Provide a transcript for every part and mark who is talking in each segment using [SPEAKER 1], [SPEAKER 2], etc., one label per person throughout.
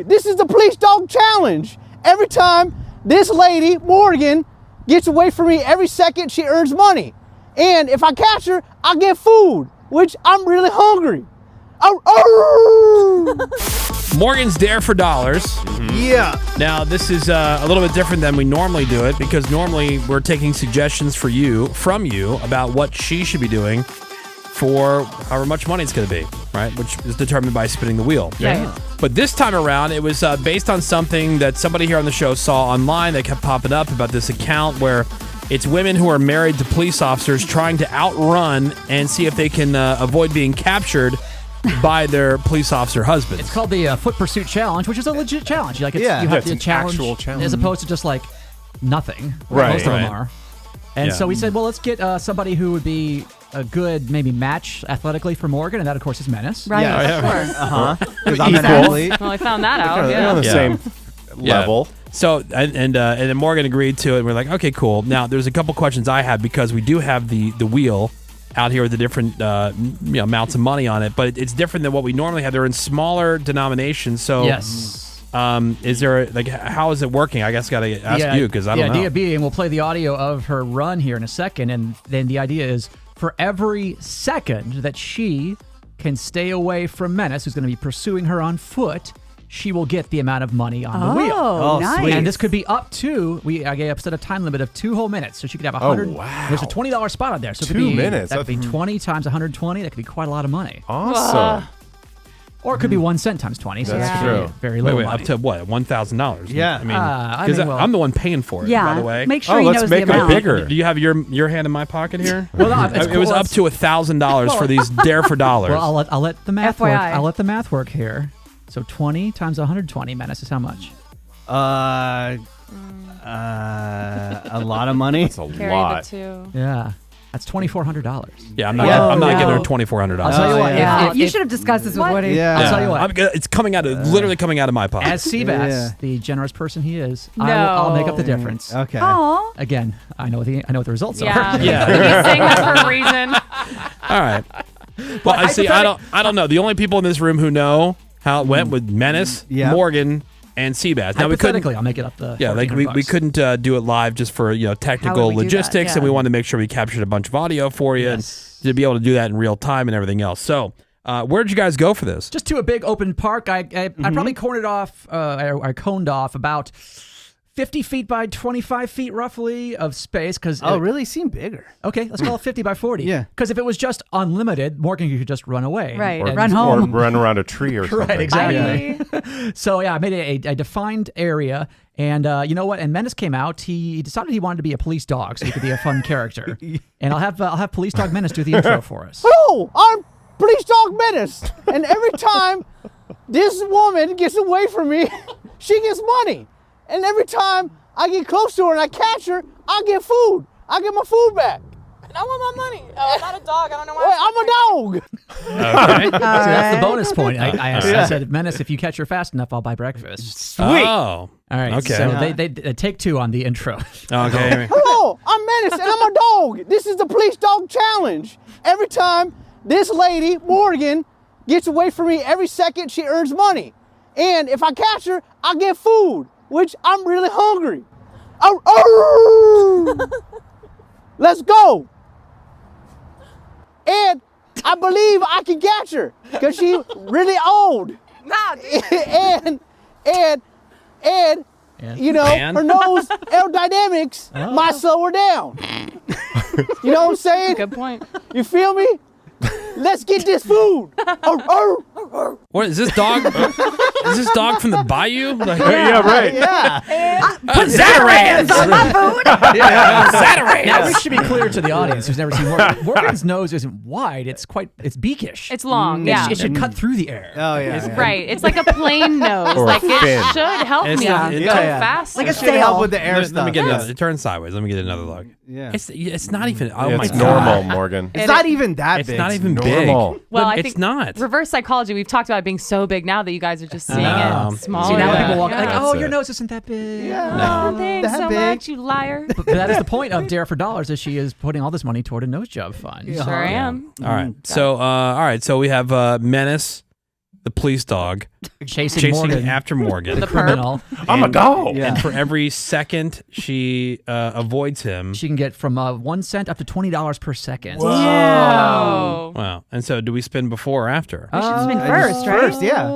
[SPEAKER 1] This is the police dog challenge. Every time this lady, Morgan, gets away from me, every second she earns money. And if I catch her, I get food, which I'm really hungry.
[SPEAKER 2] Morgan's Dare for Dollars.
[SPEAKER 1] Yeah.
[SPEAKER 2] Now, this is a little bit different than we normally do it, because normally we're taking suggestions from you about what she should be doing for however much money it's going to be, right? Which is determined by spinning the wheel.
[SPEAKER 3] Yeah.
[SPEAKER 2] But this time around, it was based on something that somebody here on the show saw online that kept popping up about this account where it's women who are married to police officers trying to outrun and see if they can avoid being captured by their police officer husbands.
[SPEAKER 3] It's called the Foot Pursuit Challenge, which is a legit challenge. You have
[SPEAKER 4] it's
[SPEAKER 3] to
[SPEAKER 4] an actual challenge.
[SPEAKER 3] as opposed to just like nothing.
[SPEAKER 4] Right.
[SPEAKER 3] Most of them are. And
[SPEAKER 2] Yeah.
[SPEAKER 3] so we said, well, let's get somebody who would be a good maybe match athletically for Morgan, and that of course is Menace.
[SPEAKER 5] Right,
[SPEAKER 2] Yeah.
[SPEAKER 5] of course.
[SPEAKER 1] Because I'm an athlete.
[SPEAKER 5] Well, I found that out.
[SPEAKER 4] They're on the
[SPEAKER 2] Yeah.
[SPEAKER 4] same level.
[SPEAKER 2] So, and then Morgan agreed to it, and we're like, okay, cool. Now, there's a couple questions I have, because we do have the wheel out here with the different amounts of money on it, but it's different than what we normally have. They're in smaller denominations, so
[SPEAKER 3] Yes.
[SPEAKER 2] is there, like, how is it working? I guess I got to ask you, because I don't know.
[SPEAKER 3] Dia B, and we'll play the audio of her run here in a second, and then the idea is for every second that she can stay away from Menace, who's going to be pursuing her on foot, she will get the amount of money on the wheel.
[SPEAKER 1] Oh,
[SPEAKER 5] nice.
[SPEAKER 1] sweet.
[SPEAKER 3] And this could be up to, I gave set a time limit of 2 whole minutes. So she could have 100.
[SPEAKER 4] wow.
[SPEAKER 3] There's a $20 spot on there. So it could
[SPEAKER 4] 2
[SPEAKER 3] be,
[SPEAKER 4] minutes.
[SPEAKER 3] That could be 20 times 120. That could be quite a lot of money.
[SPEAKER 4] Awesome.
[SPEAKER 3] Or it could be 1 cent times 20. So
[SPEAKER 4] That's
[SPEAKER 3] that's
[SPEAKER 4] true.
[SPEAKER 3] Very low
[SPEAKER 2] Wait,
[SPEAKER 3] money.
[SPEAKER 2] up to what? $1,000?
[SPEAKER 1] Yeah.
[SPEAKER 2] I mean,
[SPEAKER 3] I
[SPEAKER 2] because
[SPEAKER 3] mean, well-
[SPEAKER 2] I'm the one paying for it,
[SPEAKER 5] Yeah.
[SPEAKER 2] by the way.
[SPEAKER 5] Make sure he
[SPEAKER 4] let's
[SPEAKER 5] knows
[SPEAKER 4] make
[SPEAKER 5] the
[SPEAKER 4] it
[SPEAKER 5] amount.
[SPEAKER 4] bigger.
[SPEAKER 2] Do you have your hand in my pocket here?
[SPEAKER 3] Well, no, it's
[SPEAKER 2] it was
[SPEAKER 3] cool.
[SPEAKER 2] up to $1,000 for these Dare for Dollars.
[SPEAKER 3] Well, I'll let the math work.
[SPEAKER 5] FYI.
[SPEAKER 3] I'll let the math work here. So 20 times 120, Menace, is how much?
[SPEAKER 1] A lot of money.
[SPEAKER 4] That's a
[SPEAKER 5] Carry
[SPEAKER 4] lot.
[SPEAKER 5] the two.
[SPEAKER 3] Yeah. That's $2,400.
[SPEAKER 2] yeah, I'm not,
[SPEAKER 1] Yeah.
[SPEAKER 2] I'm not
[SPEAKER 5] Oh,
[SPEAKER 2] giving her
[SPEAKER 5] no.
[SPEAKER 2] $2,400.
[SPEAKER 3] I'll tell you what.
[SPEAKER 1] yeah.
[SPEAKER 5] You should have discussed this with Woody.
[SPEAKER 1] Yeah.
[SPEAKER 3] I'll tell you what.
[SPEAKER 2] It's coming out of, literally coming out of my pocket.
[SPEAKER 3] As Seabass,
[SPEAKER 1] Yeah.
[SPEAKER 3] the generous person he is,
[SPEAKER 5] No.
[SPEAKER 3] I'll make up the difference.
[SPEAKER 1] Okay.
[SPEAKER 5] Aw.
[SPEAKER 3] Again, I know what the results
[SPEAKER 5] Yeah.
[SPEAKER 3] are.
[SPEAKER 2] Yeah.
[SPEAKER 5] He's saying that for a reason.
[SPEAKER 2] All right. Well, I see. I don't know. The only people in this room who know how it went with Menace,
[SPEAKER 1] Yeah.
[SPEAKER 2] Morgan, and Seabass. Now we couldn't.
[SPEAKER 3] Hypothetically, I'll make it up the.
[SPEAKER 2] Yeah, like we
[SPEAKER 3] $1,400.
[SPEAKER 2] couldn't do it live just for technical
[SPEAKER 5] How would we do that?
[SPEAKER 2] logistics, and
[SPEAKER 5] Yeah.
[SPEAKER 2] we wanted to make sure we captured a bunch of audio for you
[SPEAKER 3] Yes.
[SPEAKER 2] and to be able to do that in real time and everything else. So, where did you guys go for this?
[SPEAKER 3] Just to a big open park. I probably cornered off. I coned off about 50 feet by 25 feet roughly of space.
[SPEAKER 1] Oh, really? Seem bigger.
[SPEAKER 3] Okay, let's call it 50 by 40.
[SPEAKER 1] Yeah.
[SPEAKER 3] Because if it was just unlimited, Morgan could just run away.
[SPEAKER 5] Right.
[SPEAKER 3] And-
[SPEAKER 5] Run home.
[SPEAKER 4] Or run around a tree or something.
[SPEAKER 3] Right, exactly.
[SPEAKER 5] Bye.
[SPEAKER 3] So yeah, I made a defined area, and you know what? And Menace came out. He decided he wanted to be a police dog, so he could be a fun character. And I'll have Police Dog Menace do the intro for us.
[SPEAKER 1] Hello, I'm Police Dog Menace. And every time this woman gets away from me, she gets money. And every time I get close to her and I catch her, I get food. I get my food back.
[SPEAKER 6] And I want my money. Oh, I'm not a dog. I don't know why.
[SPEAKER 1] Wait, I'm a dog.
[SPEAKER 2] Okay.
[SPEAKER 3] So that's the bonus point. I
[SPEAKER 1] Yeah.
[SPEAKER 3] said, Menace, if you catch her fast enough, I'll buy breakfast.
[SPEAKER 1] Sweet.
[SPEAKER 2] Oh.
[SPEAKER 3] All right.
[SPEAKER 2] Okay.
[SPEAKER 3] So they take 2 on the intro.
[SPEAKER 2] Okay.
[SPEAKER 1] Hello, I'm Menace and I'm a dog. This is the police dog challenge. Every time this lady, Morgan, gets away from me, every second she earns money. And if I catch her, I get food, which I'm really hungry. Let's go. And I believe I can catch her because she's really old.
[SPEAKER 6] Nah, damn it.
[SPEAKER 1] and you know,
[SPEAKER 2] And?
[SPEAKER 1] her nose aerodynamics might slow her down. You know what I'm saying?
[SPEAKER 5] Good point.
[SPEAKER 1] You feel me? Let's get this food.
[SPEAKER 2] What is this dog? Is this dog from the bayou? Like,
[SPEAKER 4] Yeah, right.
[SPEAKER 1] Yeah.
[SPEAKER 3] Put Zatarans
[SPEAKER 5] on my food.
[SPEAKER 3] Zatarans. Now we should be clear to the audience who's never seen Morgan. Morgan's nose isn't wide. It's beakish.
[SPEAKER 5] It's long. Yeah.
[SPEAKER 3] It should cut through the air.
[SPEAKER 1] Oh yeah.
[SPEAKER 5] Right. It's like a plain nose.
[SPEAKER 4] Or a
[SPEAKER 5] like it
[SPEAKER 4] fin.
[SPEAKER 5] should help
[SPEAKER 2] It's
[SPEAKER 5] me
[SPEAKER 2] not-
[SPEAKER 5] go
[SPEAKER 2] it's-
[SPEAKER 1] yeah.
[SPEAKER 5] fast.
[SPEAKER 1] Like
[SPEAKER 5] Like
[SPEAKER 1] a sail. Help with the air
[SPEAKER 2] let
[SPEAKER 1] stuff.
[SPEAKER 2] me get
[SPEAKER 1] Yeah.
[SPEAKER 2] another. Turn sideways. Let me get another look.
[SPEAKER 1] Yeah.
[SPEAKER 2] It's not even. Oh my
[SPEAKER 4] It's
[SPEAKER 2] god.
[SPEAKER 4] normal, Morgan.
[SPEAKER 1] It's not even that
[SPEAKER 2] It's
[SPEAKER 1] big.
[SPEAKER 2] not even
[SPEAKER 4] normal.
[SPEAKER 2] big.
[SPEAKER 5] Well, I
[SPEAKER 2] it's
[SPEAKER 5] think
[SPEAKER 2] not.
[SPEAKER 5] reverse psychology. We've talked about it being so big now that you guys are just seeing
[SPEAKER 2] know.
[SPEAKER 5] it smaller.
[SPEAKER 3] See, now when
[SPEAKER 2] yeah.
[SPEAKER 3] people walk
[SPEAKER 5] Yeah.
[SPEAKER 3] like, oh,
[SPEAKER 4] That's
[SPEAKER 3] your
[SPEAKER 4] it.
[SPEAKER 3] nose isn't that big.
[SPEAKER 1] Yeah.
[SPEAKER 5] Oh, thanks
[SPEAKER 1] That
[SPEAKER 5] so
[SPEAKER 1] big.
[SPEAKER 5] much, you liar.
[SPEAKER 3] But that is the point of Dare for Dollars, is she is putting all this money toward a nose job fund.
[SPEAKER 1] Yeah.
[SPEAKER 5] Sure I am.
[SPEAKER 2] All right. So all right. So we have Menace, the police dog,
[SPEAKER 3] chasing Morgan,
[SPEAKER 2] after Morgan,
[SPEAKER 3] the criminal.
[SPEAKER 4] I'm a dog.
[SPEAKER 1] Yeah.
[SPEAKER 2] And for every second she avoids him,
[SPEAKER 3] She can get from 1 cent up to $20 per second.
[SPEAKER 5] Oh.
[SPEAKER 2] wow. And so, do we spin before or after?
[SPEAKER 7] We should spin
[SPEAKER 1] I
[SPEAKER 7] first,
[SPEAKER 1] just-
[SPEAKER 7] right?
[SPEAKER 1] First, yeah.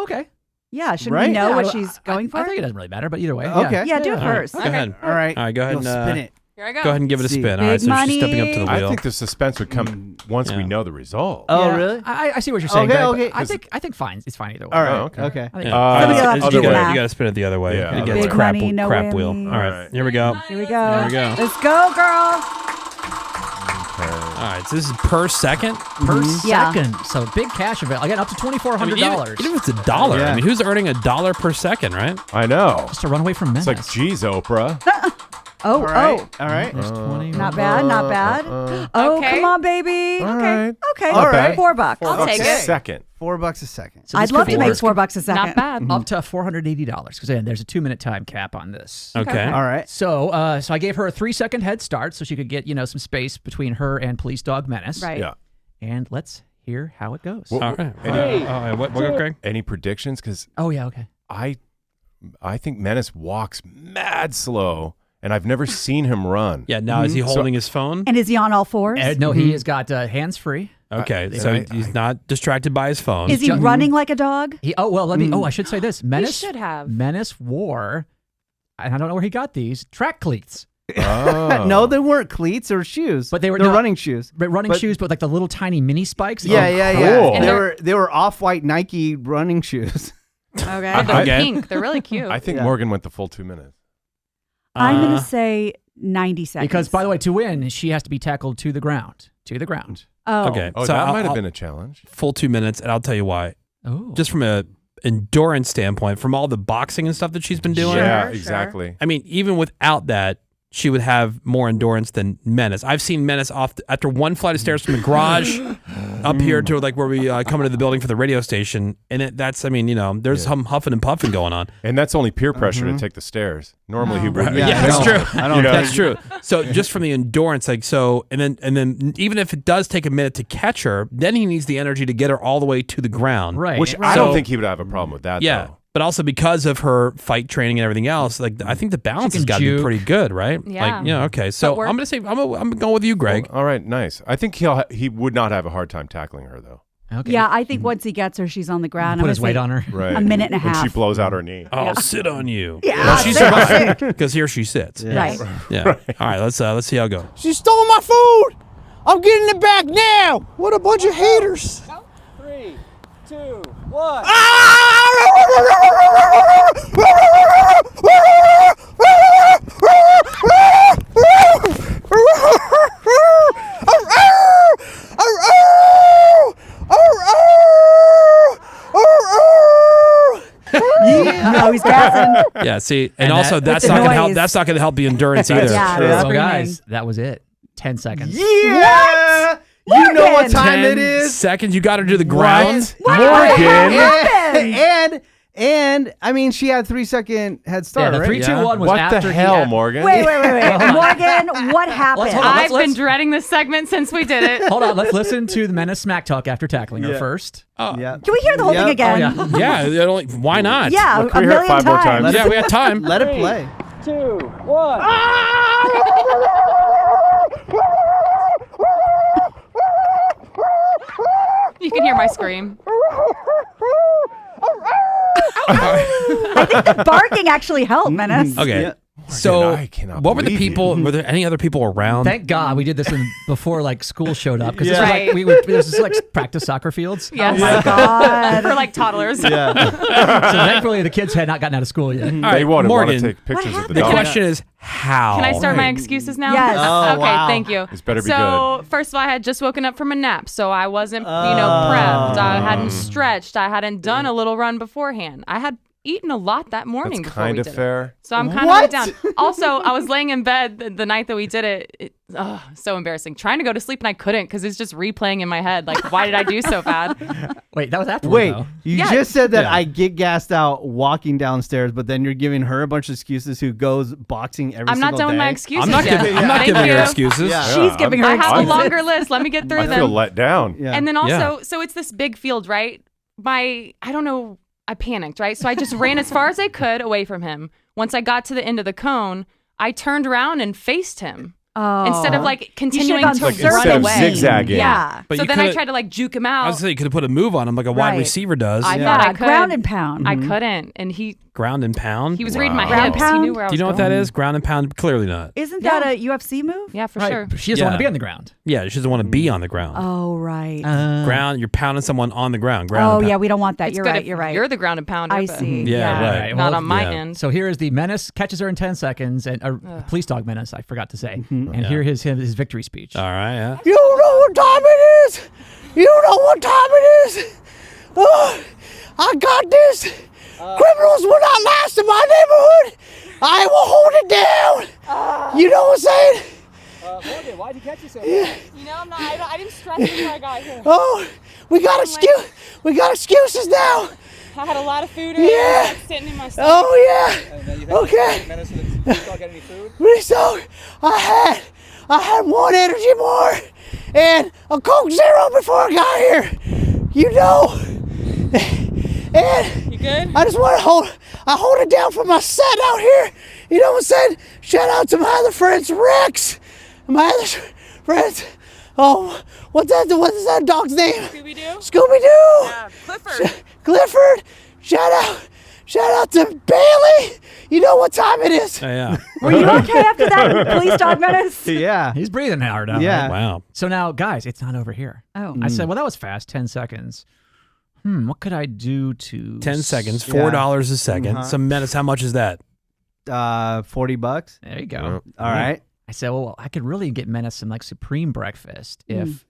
[SPEAKER 3] Okay.
[SPEAKER 7] Yeah, shouldn't
[SPEAKER 1] Right?
[SPEAKER 7] we know
[SPEAKER 3] Yeah,
[SPEAKER 7] what she's going for?
[SPEAKER 3] I think it doesn't really matter, but either way.
[SPEAKER 1] Okay.
[SPEAKER 7] Yeah, do it first.
[SPEAKER 2] Go ahead.
[SPEAKER 1] All right.
[SPEAKER 2] All right, go ahead
[SPEAKER 1] You'll
[SPEAKER 2] and
[SPEAKER 1] spin it.
[SPEAKER 5] Here I go.
[SPEAKER 2] go ahead and give it a
[SPEAKER 1] See.
[SPEAKER 2] spin. All right,
[SPEAKER 7] Big
[SPEAKER 2] so she's stepping up to the
[SPEAKER 7] money.
[SPEAKER 2] wheel.
[SPEAKER 4] I think the suspense would come once we
[SPEAKER 2] Yeah.
[SPEAKER 4] know the result.
[SPEAKER 1] Oh,
[SPEAKER 3] Yeah,
[SPEAKER 1] really?
[SPEAKER 3] I see what you're saying.
[SPEAKER 1] Okay,
[SPEAKER 3] Greg, but
[SPEAKER 1] okay.
[SPEAKER 3] I think fine. It's fine either way.
[SPEAKER 1] All right.
[SPEAKER 4] Oh, okay.
[SPEAKER 1] Okay.
[SPEAKER 3] I think
[SPEAKER 7] Somebody else
[SPEAKER 2] you
[SPEAKER 7] to do the
[SPEAKER 2] gotta-
[SPEAKER 7] math.
[SPEAKER 2] you got to spin it the other way.
[SPEAKER 4] Yeah,
[SPEAKER 2] It gets
[SPEAKER 7] Big
[SPEAKER 2] crap,
[SPEAKER 7] money, no
[SPEAKER 2] crap wheel.
[SPEAKER 7] whammy.
[SPEAKER 2] All right, here we go.
[SPEAKER 7] Here we go.
[SPEAKER 2] Here we go.
[SPEAKER 7] Let's go, girl.
[SPEAKER 2] All right, so this is per second.
[SPEAKER 3] Per
[SPEAKER 7] Yeah.
[SPEAKER 3] second. So big cash available. Again, up to $2,400.
[SPEAKER 2] I mean, even if it's $1,
[SPEAKER 1] Yeah.
[SPEAKER 2] I mean, who's earning $1 per second, right?
[SPEAKER 4] I know.
[SPEAKER 3] Just to run away from Menace.
[SPEAKER 4] It's like, geez, Oprah.
[SPEAKER 7] Oh,
[SPEAKER 1] All right.
[SPEAKER 7] oh.
[SPEAKER 1] All right.
[SPEAKER 3] There's 20.
[SPEAKER 7] Not bad, not bad. Oh,
[SPEAKER 5] Okay.
[SPEAKER 7] come on, baby.
[SPEAKER 4] All right.
[SPEAKER 7] Okay,
[SPEAKER 1] All right.
[SPEAKER 7] $4.
[SPEAKER 5] I'll take it.
[SPEAKER 4] Second.
[SPEAKER 1] $4 a second.
[SPEAKER 3] So
[SPEAKER 7] I'd
[SPEAKER 3] this
[SPEAKER 7] love
[SPEAKER 3] could
[SPEAKER 7] to make
[SPEAKER 3] work.
[SPEAKER 7] $4 a second.
[SPEAKER 5] Not bad.
[SPEAKER 3] Up to $480 because again, there's a 2-minute time cap on this.
[SPEAKER 2] Okay.
[SPEAKER 1] All right.
[SPEAKER 3] So I gave her a 3-second head start so she could get some space between her and police dog Menace.
[SPEAKER 7] Right.
[SPEAKER 4] Yeah.
[SPEAKER 3] And let's hear how it goes.
[SPEAKER 2] All right. What, Greg?
[SPEAKER 4] Any predictions? Because
[SPEAKER 3] Oh yeah, okay.
[SPEAKER 4] I think Menace walks mad slow, and I've never seen him run.
[SPEAKER 2] Yeah. Now, is he holding his phone?
[SPEAKER 7] And is he on all fours?
[SPEAKER 3] No, he has got hands free.
[SPEAKER 2] Okay, so he's not distracted by his phone.
[SPEAKER 7] Is he running like a dog?
[SPEAKER 3] Let me. Oh, I should say this. Menace
[SPEAKER 5] should have.
[SPEAKER 3] Menace wore. And I don't know where he got these track cleats,
[SPEAKER 4] Oh.
[SPEAKER 1] No, they weren't cleats or shoes.
[SPEAKER 3] but they were
[SPEAKER 1] They're
[SPEAKER 3] not-
[SPEAKER 1] running shoes.
[SPEAKER 3] but running
[SPEAKER 1] But-
[SPEAKER 3] shoes, but like the little tiny mini spikes.
[SPEAKER 1] Yeah,
[SPEAKER 3] Oh,
[SPEAKER 1] yeah,
[SPEAKER 4] cool.
[SPEAKER 1] yeah.
[SPEAKER 4] And
[SPEAKER 1] They were off-white Nike running shoes.
[SPEAKER 7] Okay.
[SPEAKER 5] They're
[SPEAKER 2] Okay.
[SPEAKER 5] pink. They're really cute.
[SPEAKER 4] I think
[SPEAKER 1] Yeah.
[SPEAKER 4] Morgan went the full 2 minutes.
[SPEAKER 7] I'm going to say 90 seconds.
[SPEAKER 3] Because by the way, to win, she has to be tackled to the ground. To the ground.
[SPEAKER 7] Oh.
[SPEAKER 2] Okay,
[SPEAKER 4] Oh,
[SPEAKER 2] so
[SPEAKER 4] that
[SPEAKER 2] I'll-
[SPEAKER 4] might have
[SPEAKER 2] I'll-
[SPEAKER 4] been a challenge.
[SPEAKER 2] full 2 minutes, and I'll tell you why.
[SPEAKER 3] Oh.
[SPEAKER 2] Just from a endurance standpoint, from all the boxing and stuff that she's been doing.
[SPEAKER 4] Yeah,
[SPEAKER 7] Sure.
[SPEAKER 4] exactly.
[SPEAKER 2] I mean, even without that, she would have more endurance than Menace. I've seen Menace after one flight of stairs from the garage up here to like where we come into the building for the radio station, and there's some huffing and puffing going on.
[SPEAKER 4] And that's only peer pressure to take the stairs. Normally he would.
[SPEAKER 2] Yeah, that's true.
[SPEAKER 1] I don't
[SPEAKER 2] That's true. So just from the endurance, and then even if it does take a minute to catch her, then he needs the energy to get her all the way to the ground.
[SPEAKER 3] Right.
[SPEAKER 4] Which I don't think he would have a problem with that.
[SPEAKER 2] Yeah.
[SPEAKER 4] Though.
[SPEAKER 2] But also because of her fight training and everything else, like I think the balance
[SPEAKER 3] She
[SPEAKER 2] has
[SPEAKER 3] can
[SPEAKER 2] got to be
[SPEAKER 3] juke.
[SPEAKER 2] pretty good, right?
[SPEAKER 5] Yeah.
[SPEAKER 2] Like, okay. So
[SPEAKER 5] Footwork.
[SPEAKER 2] I'm gonna say I'm going with you, Greg.
[SPEAKER 4] All right, nice. I think he would not have a hard time tackling her though.
[SPEAKER 3] Okay.
[SPEAKER 7] Yeah, I think once he gets her, she's on the ground.
[SPEAKER 3] Put
[SPEAKER 7] I'm
[SPEAKER 3] his
[SPEAKER 7] gonna
[SPEAKER 3] weight
[SPEAKER 7] say
[SPEAKER 3] on her.
[SPEAKER 4] Right.
[SPEAKER 7] A minute and a
[SPEAKER 4] When
[SPEAKER 7] half.
[SPEAKER 4] she blows out her knee.
[SPEAKER 2] I'll sit on you.
[SPEAKER 7] Yeah,
[SPEAKER 2] Well, she
[SPEAKER 7] sit.
[SPEAKER 2] survived because here she sits.
[SPEAKER 7] Right.
[SPEAKER 2] Yeah. All right. Let's see how it goes.
[SPEAKER 1] She stole my food. I'm getting it back now. What a bunch of haters. 3, 2, 1.
[SPEAKER 7] No, he's gassing.
[SPEAKER 2] Yeah. See, and
[SPEAKER 3] And
[SPEAKER 2] also
[SPEAKER 3] that-
[SPEAKER 2] that's
[SPEAKER 7] With
[SPEAKER 2] not
[SPEAKER 7] the
[SPEAKER 2] gonna help.
[SPEAKER 7] noise.
[SPEAKER 2] That's not gonna help the endurance either.
[SPEAKER 7] Yeah,
[SPEAKER 1] true.
[SPEAKER 7] that's
[SPEAKER 3] So
[SPEAKER 7] screaming.
[SPEAKER 3] guys, that was it. 10 seconds.
[SPEAKER 1] Yeah. You know what
[SPEAKER 7] Morgan.
[SPEAKER 1] time
[SPEAKER 2] 10
[SPEAKER 1] it is.
[SPEAKER 2] seconds. You got her to the ground.
[SPEAKER 1] Morgan. And I mean, she had 3-second head
[SPEAKER 3] Yeah,
[SPEAKER 1] start,
[SPEAKER 3] the
[SPEAKER 1] right?
[SPEAKER 3] 3, 2, 1 was
[SPEAKER 4] What
[SPEAKER 3] after
[SPEAKER 4] the
[SPEAKER 3] he
[SPEAKER 4] hell,
[SPEAKER 3] had-
[SPEAKER 4] Morgan?
[SPEAKER 7] Wait. Morgan, what happened?
[SPEAKER 3] hold on.
[SPEAKER 5] I've
[SPEAKER 3] let's-
[SPEAKER 5] been dreading this segment since we did it.
[SPEAKER 3] Hold on, let's listen to the Menace smack talk after tackling her first.
[SPEAKER 1] Yeah.
[SPEAKER 7] Can we hear the whole thing again?
[SPEAKER 3] Oh,
[SPEAKER 2] Yeah. Why not?
[SPEAKER 7] Yeah,
[SPEAKER 4] Look,
[SPEAKER 7] a
[SPEAKER 4] we hear it
[SPEAKER 7] million
[SPEAKER 4] 5 more
[SPEAKER 7] times.
[SPEAKER 4] times.
[SPEAKER 2] Yeah. We had time.
[SPEAKER 1] Let it play.
[SPEAKER 5] You can hear my scream.
[SPEAKER 7] I think the barking actually helped, Menace.
[SPEAKER 2] Okay.
[SPEAKER 1] Yeah.
[SPEAKER 2] So,
[SPEAKER 4] I cannot
[SPEAKER 2] what were the
[SPEAKER 4] believe you.
[SPEAKER 2] people? Were there any other people around?
[SPEAKER 3] Thank God we did this before like school showed up because
[SPEAKER 1] Yeah.
[SPEAKER 3] this was like this is like practice soccer fields.
[SPEAKER 5] Yes.
[SPEAKER 7] Oh my God.
[SPEAKER 5] For like toddlers.
[SPEAKER 1] Yeah.
[SPEAKER 3] So thankfully the kids had not gotten out of school yet.
[SPEAKER 2] All
[SPEAKER 4] They
[SPEAKER 2] right,
[SPEAKER 4] want
[SPEAKER 2] Morgan,
[SPEAKER 4] to take pictures of the
[SPEAKER 2] the
[SPEAKER 4] dog.
[SPEAKER 2] question is how?
[SPEAKER 5] Can I start my excuses now?
[SPEAKER 7] Yes.
[SPEAKER 1] Oh,
[SPEAKER 5] Okay,
[SPEAKER 1] wow.
[SPEAKER 5] thank you.
[SPEAKER 4] This better be
[SPEAKER 5] so, first of all, I had just woken up from a nap, so I wasn't, prepped. I hadn't stretched. I hadn't done a little run beforehand. I had eaten a lot that morning
[SPEAKER 4] That's
[SPEAKER 5] before we
[SPEAKER 4] kind of
[SPEAKER 5] did it.
[SPEAKER 4] fair.
[SPEAKER 5] So I'm kind
[SPEAKER 1] What?
[SPEAKER 5] of down. Also, I was laying in bed the night that we did it. So embarrassing. Trying to go to sleep and I couldn't because it's just replaying in my head. Like, why did I do so bad?
[SPEAKER 3] Wait, that was after.
[SPEAKER 1] Wait,
[SPEAKER 3] though.
[SPEAKER 1] you
[SPEAKER 5] Yeah.
[SPEAKER 1] just said that
[SPEAKER 3] Yeah.
[SPEAKER 1] I get gassed out walking downstairs, but then you're giving her a bunch of excuses who goes boxing every
[SPEAKER 5] I'm
[SPEAKER 1] single
[SPEAKER 5] not done with
[SPEAKER 1] day.
[SPEAKER 5] my excuses
[SPEAKER 2] I'm not
[SPEAKER 5] yet.
[SPEAKER 2] giving. I'm not
[SPEAKER 5] Thank
[SPEAKER 2] giving
[SPEAKER 5] you.
[SPEAKER 2] your excuses.
[SPEAKER 1] Yeah.
[SPEAKER 7] She's giving her
[SPEAKER 5] I have a
[SPEAKER 7] excuses.
[SPEAKER 5] longer list. Let me get through
[SPEAKER 4] I
[SPEAKER 5] them.
[SPEAKER 4] feel let down.
[SPEAKER 1] Yeah.
[SPEAKER 5] And then also,
[SPEAKER 2] Yeah.
[SPEAKER 5] so it's this big field, right? I don't know, I panicked, right? So I just ran as far as I could away from him. Once I got to the end of the cone, I turned around and faced him. Instead of like continuing to
[SPEAKER 7] like,
[SPEAKER 5] run
[SPEAKER 7] instead of
[SPEAKER 5] away.
[SPEAKER 4] zigzagging.
[SPEAKER 7] Yeah.
[SPEAKER 2] But
[SPEAKER 5] so
[SPEAKER 2] you
[SPEAKER 5] then I
[SPEAKER 2] could've-
[SPEAKER 5] tried to like juke him
[SPEAKER 2] I
[SPEAKER 5] out.
[SPEAKER 2] was saying you could have put a move on him like a wide
[SPEAKER 7] Right.
[SPEAKER 2] receiver does.
[SPEAKER 5] I thought I could.
[SPEAKER 7] Ground and pound.
[SPEAKER 5] I couldn't, and he
[SPEAKER 2] Ground and pound.
[SPEAKER 5] was reading my
[SPEAKER 7] Ground
[SPEAKER 5] hips.
[SPEAKER 7] pound?
[SPEAKER 5] He knew where I was
[SPEAKER 2] Do you know what
[SPEAKER 5] going.
[SPEAKER 2] that is? Ground and pound? Clearly not.
[SPEAKER 7] Isn't that a UFC move?
[SPEAKER 5] Yeah, for
[SPEAKER 3] Right.
[SPEAKER 5] sure.
[SPEAKER 3] She doesn't want
[SPEAKER 2] Yeah.
[SPEAKER 3] to be on the ground.
[SPEAKER 2] Yeah, she doesn't want to be on the ground.
[SPEAKER 7] Oh, right.
[SPEAKER 2] Ground. You're pounding someone on the ground. Ground.
[SPEAKER 7] Oh,
[SPEAKER 2] and
[SPEAKER 7] yeah,
[SPEAKER 2] pound.
[SPEAKER 7] we don't want that.
[SPEAKER 5] It's
[SPEAKER 7] You're
[SPEAKER 5] good
[SPEAKER 7] right.
[SPEAKER 5] if
[SPEAKER 7] You're right.
[SPEAKER 5] You're the ground and pounder.
[SPEAKER 7] I
[SPEAKER 5] but
[SPEAKER 7] see.
[SPEAKER 2] Yeah, right.
[SPEAKER 5] Not
[SPEAKER 3] Well,
[SPEAKER 5] on my
[SPEAKER 2] yeah.
[SPEAKER 5] end.
[SPEAKER 3] So here is the Menace catches her in 10 seconds, and police dog Menace, I forgot to say. And here is his victory speech.
[SPEAKER 2] All right. Yeah.
[SPEAKER 1] You know what time it is? You know what time it is? Oh, I got this. Criminals will not last in my neighborhood. I will hold it down. You know what I'm saying?
[SPEAKER 6] Morgan, why'd you catch you so fast? You know, I didn't stress before I got here.
[SPEAKER 1] Oh, we got excuses now.
[SPEAKER 6] I had a lot of food
[SPEAKER 1] Yeah.
[SPEAKER 6] sitting in my stomach.
[SPEAKER 1] Oh yeah. Okay. So I had one energy bar and a Coke Zero before I got here. You know. And
[SPEAKER 6] You good?
[SPEAKER 1] I just want to hold it down for my set out here. You know what I'm saying? Shout out to my other friends, Rex. My other friends. Oh, what's that dog's name?
[SPEAKER 6] Scooby-Doo?
[SPEAKER 1] Scooby-Doo.
[SPEAKER 6] Yeah, Clifford.
[SPEAKER 1] Clifford. Shout out to Bailey. You know what time it is.
[SPEAKER 2] Yeah.
[SPEAKER 7] Were you okay after that police dog Menace?
[SPEAKER 1] Yeah.
[SPEAKER 3] He's breathing hard now.
[SPEAKER 1] Yeah.
[SPEAKER 3] Right?
[SPEAKER 2] Wow.
[SPEAKER 3] So now, guys, it's not over here.
[SPEAKER 7] Oh.
[SPEAKER 3] I said, well, that was fast. 10 seconds. What could I do to
[SPEAKER 2] 10 seconds. $4 a 2nd. So Menace, how much is that?
[SPEAKER 1] $40.
[SPEAKER 3] There you go.
[SPEAKER 1] All right.
[SPEAKER 3] I said, well, I could really get Menace some like supreme breakfast if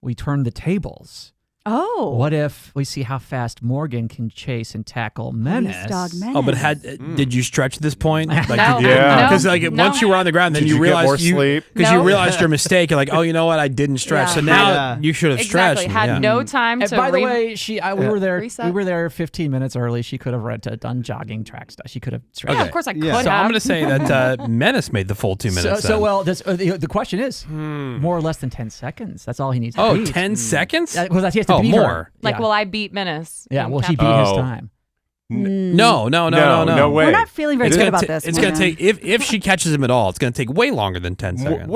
[SPEAKER 3] we turn the tables.
[SPEAKER 7] Oh.
[SPEAKER 3] What if we see how fast Morgan can chase and tackle Menace?
[SPEAKER 7] Police dog Menace.
[SPEAKER 2] Oh, but did you stretch at this point? Like,
[SPEAKER 5] No.
[SPEAKER 4] Yeah.
[SPEAKER 2] Because like
[SPEAKER 5] No.
[SPEAKER 2] once you were on the ground, then
[SPEAKER 4] Did
[SPEAKER 2] you
[SPEAKER 4] you get
[SPEAKER 2] realized
[SPEAKER 4] more sleep?
[SPEAKER 2] because you
[SPEAKER 5] No.
[SPEAKER 2] realized your mistake. You're like, oh, you know what? I didn't stretch.
[SPEAKER 5] Yeah.
[SPEAKER 2] So now
[SPEAKER 1] Yeah.
[SPEAKER 2] you should have
[SPEAKER 5] Exactly.
[SPEAKER 2] stretched.
[SPEAKER 5] Had
[SPEAKER 2] yeah.
[SPEAKER 5] no time
[SPEAKER 3] And
[SPEAKER 5] to.
[SPEAKER 3] by the way, we were there.
[SPEAKER 5] Reset.
[SPEAKER 3] We were there 15 minutes early. She could have done jogging track stuff. She could have stretched.
[SPEAKER 5] Yeah, of course I could
[SPEAKER 1] Yeah.
[SPEAKER 5] have.
[SPEAKER 2] So I'm going to say that Menace made the full 2 minutes.
[SPEAKER 3] So
[SPEAKER 2] then.
[SPEAKER 3] well, the question is more or less than 10 seconds. That's all he needs.
[SPEAKER 2] Oh,
[SPEAKER 3] to beat.
[SPEAKER 2] 10 seconds?
[SPEAKER 3] Well, that's he has to
[SPEAKER 2] Oh,
[SPEAKER 3] beat
[SPEAKER 2] more.
[SPEAKER 3] her.
[SPEAKER 5] Like,
[SPEAKER 3] yeah.
[SPEAKER 5] will I beat Menace?
[SPEAKER 3] Yeah,
[SPEAKER 5] in
[SPEAKER 3] well, she
[SPEAKER 5] Cap-
[SPEAKER 3] beat his
[SPEAKER 4] Oh.
[SPEAKER 3] time.
[SPEAKER 2] No
[SPEAKER 4] No way.
[SPEAKER 7] We're not feeling very
[SPEAKER 2] It's
[SPEAKER 7] good
[SPEAKER 2] gonna
[SPEAKER 7] about
[SPEAKER 2] ta-
[SPEAKER 7] this.
[SPEAKER 2] It's going to
[SPEAKER 7] Morgan.
[SPEAKER 2] take if she catches him at all. It's going to take way longer than 10 seconds.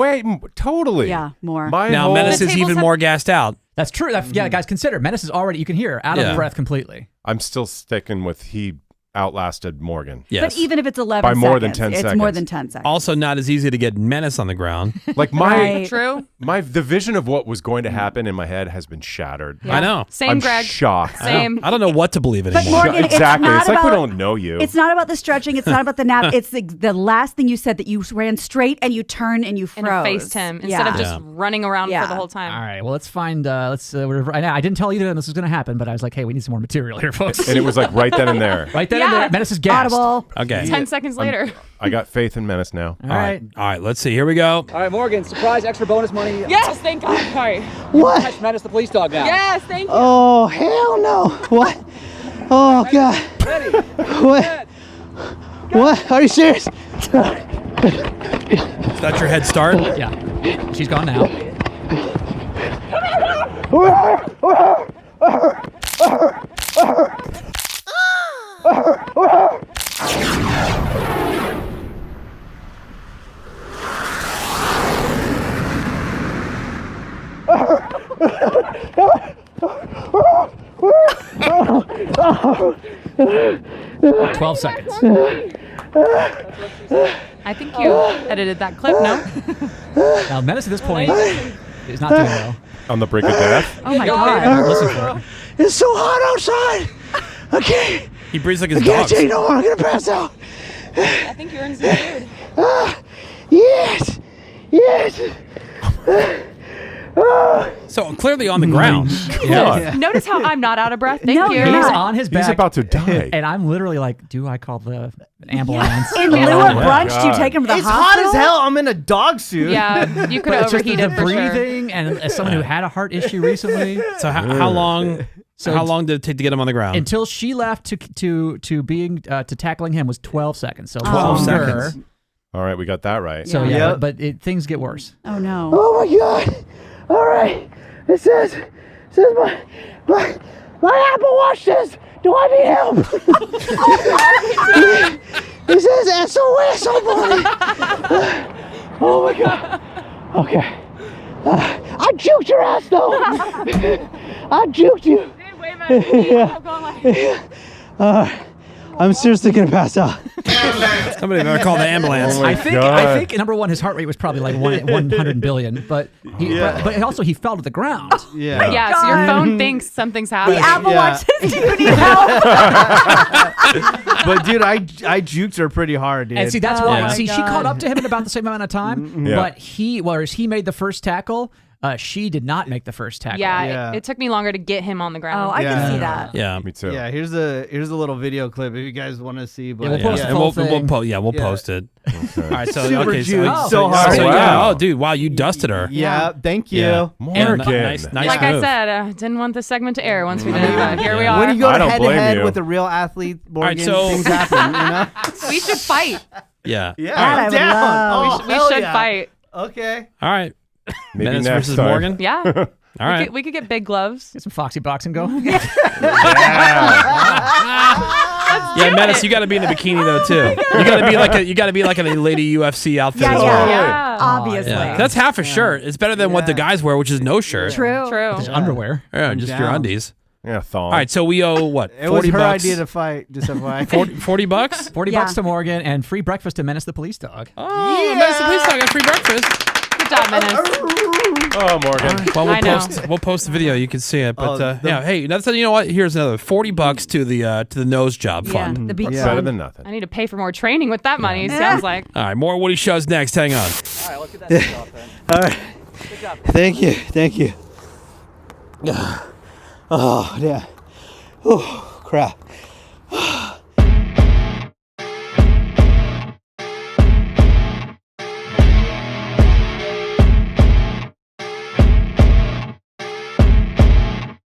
[SPEAKER 4] Totally.
[SPEAKER 7] Yeah, more.
[SPEAKER 4] My
[SPEAKER 2] Now
[SPEAKER 4] whole-
[SPEAKER 2] Menace
[SPEAKER 5] The
[SPEAKER 2] is
[SPEAKER 5] tables
[SPEAKER 2] even
[SPEAKER 5] have-
[SPEAKER 2] more gassed out.
[SPEAKER 3] That's true. Yeah, guys, consider Menace is already. You can hear her out
[SPEAKER 2] Yeah.
[SPEAKER 3] of breath completely.
[SPEAKER 4] I'm still sticking with he outlasted Morgan.
[SPEAKER 2] Yes.
[SPEAKER 7] But even if it's 11
[SPEAKER 4] By
[SPEAKER 7] seconds,
[SPEAKER 4] more than 10
[SPEAKER 7] it's more
[SPEAKER 4] seconds.
[SPEAKER 7] than 10 seconds.
[SPEAKER 2] Also, not as easy to get Menace on the ground.
[SPEAKER 4] Like my
[SPEAKER 7] Right.
[SPEAKER 5] True.
[SPEAKER 4] the vision of what was going to happen in my head has been shattered.
[SPEAKER 2] I know.
[SPEAKER 5] Same,
[SPEAKER 4] I'm
[SPEAKER 5] Greg.
[SPEAKER 4] shocked.
[SPEAKER 5] Same.
[SPEAKER 2] I don't know what to believe anymore.
[SPEAKER 7] But Morgan,
[SPEAKER 4] Exactly.
[SPEAKER 7] It's,
[SPEAKER 4] It's
[SPEAKER 7] not
[SPEAKER 4] like we
[SPEAKER 7] about,
[SPEAKER 4] don't know you.
[SPEAKER 7] It's not about the stretching. It's not about the nap. It's the last thing you said, that you ran straight and you turned and you froze.
[SPEAKER 5] And faced him instead of just
[SPEAKER 2] Yeah.
[SPEAKER 5] running around
[SPEAKER 7] Yeah.
[SPEAKER 5] for the whole time.
[SPEAKER 3] All right. Well, let's find. I didn't tell either of them this was going to happen, but I was like, hey, we need some more material here, folks.
[SPEAKER 4] And it was like right then and there.
[SPEAKER 3] Right then and
[SPEAKER 5] Yeah.
[SPEAKER 3] there, Menace is gassed.
[SPEAKER 7] Audible.
[SPEAKER 2] Okay.
[SPEAKER 5] 10 seconds later.
[SPEAKER 4] I got faith in Menace now.
[SPEAKER 3] All right.
[SPEAKER 2] All right. Let's see. Here we go.
[SPEAKER 8] All right, Morgan, surprise extra bonus money.
[SPEAKER 6] Yes, thank God. All right.
[SPEAKER 1] What?
[SPEAKER 8] Catch Menace the police dog now.
[SPEAKER 6] Yes, thank you.
[SPEAKER 1] Oh, hell no. What? Oh, God.
[SPEAKER 8] Ready?
[SPEAKER 1] What?
[SPEAKER 8] Set.
[SPEAKER 1] What? Are you serious?
[SPEAKER 2] Is that your head start?
[SPEAKER 3] Yeah. She's gone now. "12 seconds.
[SPEAKER 5] I think you edited that clip, no?
[SPEAKER 3] Now, Menace at this point is not doing well.
[SPEAKER 4] On the brink of death.
[SPEAKER 7] Oh my God.
[SPEAKER 3] Listen for it.
[SPEAKER 1] It's so hot outside. I can't.
[SPEAKER 2] He breathes like his
[SPEAKER 1] Can't
[SPEAKER 2] dog.
[SPEAKER 1] take no more. I'm gonna pass out.
[SPEAKER 6] I think you're in some food.
[SPEAKER 1] Yes. Yes.
[SPEAKER 2] So clearly on the ground.
[SPEAKER 5] Notice how I'm not out of breath. Thank
[SPEAKER 7] No,
[SPEAKER 5] you.
[SPEAKER 7] you're
[SPEAKER 3] He's
[SPEAKER 7] not.
[SPEAKER 3] on his back.
[SPEAKER 4] He's about to die.
[SPEAKER 3] And I'm literally like, do I call the ambulance?
[SPEAKER 7] In lieu of brunch, do you
[SPEAKER 4] God.
[SPEAKER 7] take him to the
[SPEAKER 1] It's hot
[SPEAKER 7] hospital?
[SPEAKER 1] as hell. I'm in a dog suit.
[SPEAKER 5] Yeah, you could
[SPEAKER 3] But
[SPEAKER 5] have
[SPEAKER 3] it's just the
[SPEAKER 5] overheated for sure.
[SPEAKER 3] breathing, and as someone who had a heart issue recently,
[SPEAKER 2] So how long? How long did it take to get him on the ground?
[SPEAKER 3] until she left to tackling him was 12 seconds. So
[SPEAKER 2] 12
[SPEAKER 3] longer.
[SPEAKER 2] seconds.
[SPEAKER 4] All right, we got that right.
[SPEAKER 3] So
[SPEAKER 7] Yeah.
[SPEAKER 3] yeah,
[SPEAKER 1] Yep.
[SPEAKER 3] but things get worse.
[SPEAKER 7] Oh no.
[SPEAKER 1] Oh my God. All right. It says My Apple Watch says, do I need help? It says SOS on mine. Oh my God. Okay. I juked your ass though. I juked you.
[SPEAKER 6] Dude, wait a minute.
[SPEAKER 1] Yeah.
[SPEAKER 6] I'm going like,
[SPEAKER 1] I'm seriously gonna pass out.
[SPEAKER 2] Somebody better call the ambulance.
[SPEAKER 4] Oh my
[SPEAKER 3] I think
[SPEAKER 4] God.
[SPEAKER 3] number one, his heart rate was probably like 100 billion, but but also he fell to the ground.
[SPEAKER 1] Yeah.
[SPEAKER 5] Yeah, so your phone thinks something's happening.
[SPEAKER 7] The Apple
[SPEAKER 1] Yeah.
[SPEAKER 7] Watch says, do you need help?
[SPEAKER 1] But dude, I juked her pretty hard, dude.
[SPEAKER 3] And see, that's
[SPEAKER 7] Oh
[SPEAKER 3] why.
[SPEAKER 7] my
[SPEAKER 3] See, she
[SPEAKER 7] God.
[SPEAKER 3] caught up to him in about the same amount of time,
[SPEAKER 4] Yeah.
[SPEAKER 3] but whereas he made the first tackle, she did not make the first tackle.
[SPEAKER 5] Yeah, it took me longer to get him on the ground.
[SPEAKER 7] Oh, I
[SPEAKER 1] Yeah.
[SPEAKER 7] can see that.
[SPEAKER 2] Yeah.
[SPEAKER 4] Me too.
[SPEAKER 1] Yeah, here's a little video clip if you guys want to see. But
[SPEAKER 3] we'll post
[SPEAKER 2] Yeah,
[SPEAKER 3] the
[SPEAKER 2] and
[SPEAKER 3] full
[SPEAKER 2] we'll
[SPEAKER 3] thing.
[SPEAKER 2] post it. All right, so
[SPEAKER 1] Super
[SPEAKER 2] okay,
[SPEAKER 1] juiced,
[SPEAKER 2] so,
[SPEAKER 1] so hard.
[SPEAKER 2] so,
[SPEAKER 4] Wow.
[SPEAKER 2] yeah, oh, dude, wow, you dusted her.
[SPEAKER 1] yeah, thank you.
[SPEAKER 2] Yeah.
[SPEAKER 4] Morgan.
[SPEAKER 2] Nice
[SPEAKER 5] like
[SPEAKER 2] move.
[SPEAKER 5] I said, didn't want this segment to air once we did, but here we are.
[SPEAKER 1] When you go
[SPEAKER 4] I don't
[SPEAKER 1] head to
[SPEAKER 4] blame
[SPEAKER 1] head
[SPEAKER 4] you.
[SPEAKER 1] with a real athlete, Morgan,
[SPEAKER 2] right, so-
[SPEAKER 1] things happen. You know?
[SPEAKER 5] We should fight.
[SPEAKER 2] Yeah.
[SPEAKER 1] Yeah,
[SPEAKER 7] That I
[SPEAKER 1] I'm
[SPEAKER 7] would
[SPEAKER 1] down.
[SPEAKER 7] love.
[SPEAKER 1] Oh,
[SPEAKER 5] We
[SPEAKER 1] hell
[SPEAKER 5] should
[SPEAKER 1] yeah.
[SPEAKER 5] fight.
[SPEAKER 1] Okay.
[SPEAKER 2] All right.
[SPEAKER 4] Maybe
[SPEAKER 2] Menace
[SPEAKER 4] next
[SPEAKER 2] versus
[SPEAKER 4] time.
[SPEAKER 2] Morgan.
[SPEAKER 5] Yeah.
[SPEAKER 2] All right.
[SPEAKER 5] We could get big gloves.
[SPEAKER 3] Get some foxy boxing going.
[SPEAKER 4] Yeah.
[SPEAKER 2] Yeah, Menace, you got to be in a bikini though too. You got to be like a lady UFC outfit
[SPEAKER 7] Yeah,
[SPEAKER 2] as
[SPEAKER 7] yeah.
[SPEAKER 2] well.
[SPEAKER 5] Yeah.
[SPEAKER 7] Obviously.
[SPEAKER 2] Yeah. That's half a shirt. It's better than what the guys wear, which is no shirt.
[SPEAKER 7] True.
[SPEAKER 5] True.
[SPEAKER 3] Just underwear.
[SPEAKER 2] Yeah, just your
[SPEAKER 1] down.
[SPEAKER 2] undies.
[SPEAKER 4] Yeah, thong.
[SPEAKER 2] All right, so we owe what?
[SPEAKER 1] It was
[SPEAKER 2] 40
[SPEAKER 1] her
[SPEAKER 2] bucks.
[SPEAKER 1] idea to fight, just FYI.
[SPEAKER 2] 40 bucks?
[SPEAKER 3] 40
[SPEAKER 7] Yeah.
[SPEAKER 3] bucks to Morgan and free breakfast to Menace the police dog.
[SPEAKER 2] Oh, Menace the police dog got free breakfast.
[SPEAKER 5] Good job, Menace.
[SPEAKER 4] Oh, Morgan.
[SPEAKER 2] Well,
[SPEAKER 5] I know.
[SPEAKER 2] we'll post the video. You can see it. But
[SPEAKER 1] Oh,
[SPEAKER 2] yeah, hey, that's you know what? Here's another 40 bucks to the nose job
[SPEAKER 7] Yeah,
[SPEAKER 2] fund.
[SPEAKER 7] the beach
[SPEAKER 1] Yeah.
[SPEAKER 4] Better
[SPEAKER 7] fund.
[SPEAKER 4] than nothing.
[SPEAKER 5] I need to pay for more training with that money, sounds like.
[SPEAKER 2] All right, more Woody shows next. Hang on.
[SPEAKER 8] All right, let's get that shit off then.
[SPEAKER 1] All right.
[SPEAKER 8] Good job.
[SPEAKER 1] Thank you. Thank you. Oh, yeah. Oh, crap.